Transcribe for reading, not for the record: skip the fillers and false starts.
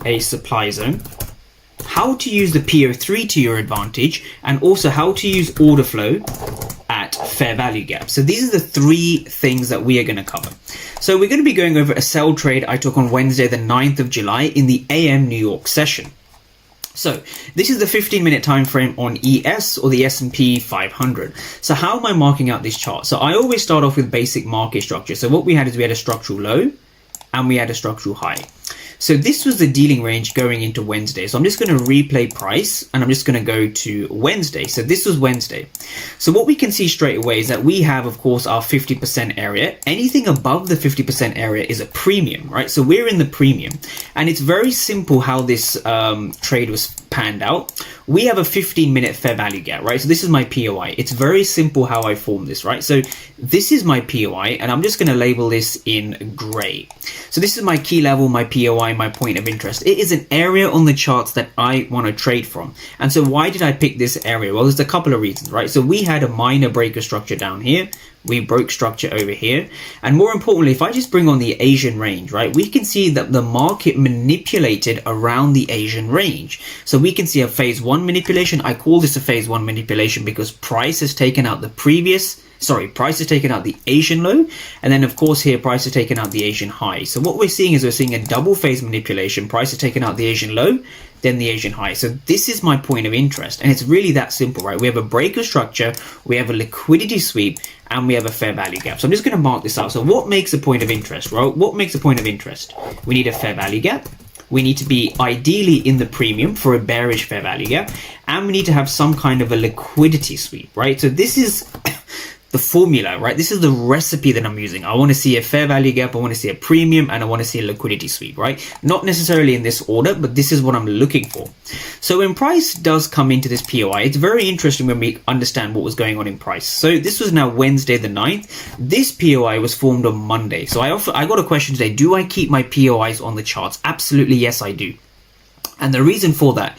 a supply zone, how to use the PO3 to your advantage, and also how to use order flow at fair value gap. So these are the three things that we are going to cover. So we're going to be going over a sell trade I took on Wednesday the 9th of July in the AM New York session. So this is the 15-minute time frame on ES or the S&P 500. So how am I marking out this chart? So I always start off with basic market structure. So what we had is we had a structural low and we had a structural high. So this was the dealing range going into Wednesday. So I'm just going to replay price and I'm just going to go to Wednesday. So this was Wednesday. So what we can see straight away is that we have, of course, our 50% area. Anything above the 50% area is a premium, right? So we're in the premium, and it's very simple how this trade was panned out. We have a 15-minute fair value gap, right? So this is my POI. It's very simple how I form this, right? So this is my POI, and I'm just going to label this in gray. So this is my key level, my POI, my point of interest. It is an area on the charts that I want to trade from. And so why did I pick this area? Well, there's a couple of reasons, right? So we had a minor breaker structure down here. We broke structure over here. And more importantly, if I just bring on the Asian range, right, we can see that the market manipulated around the Asian range. So we can see a phase one manipulation. I call this a phase one manipulation because price has taken out the price has taken out the Asian low. And then of course here, price has taken out the Asian high. So what we're seeing is we're seeing a double phase manipulation. Price has taken out the Asian low, then the Asian high. So this is my point of interest. And it's really that simple, right? We have a breaker structure, we have a liquidity sweep, and we have a fair value gap. So I'm just going to mark this out. So what makes a point of interest, right? What makes a point of interest? We need a fair value gap. We need to be ideally in the premium for a bearish fair value gap. And we need to have some kind of a liquidity sweep, right? So this is the formula, right? This is the recipe that I'm using. I want to see a fair value gap, I want to see a premium, and I want to see a liquidity sweep, right? Not necessarily in this order, but this is what I'm looking for. So when price does come into this POI, it's very interesting when we understand what was going on in price. So this was now Wednesday the 9th. This POI was formed on Monday. So I got a question today, do I keep my POIs on the charts? Absolutely, yes, I do. And the reason for that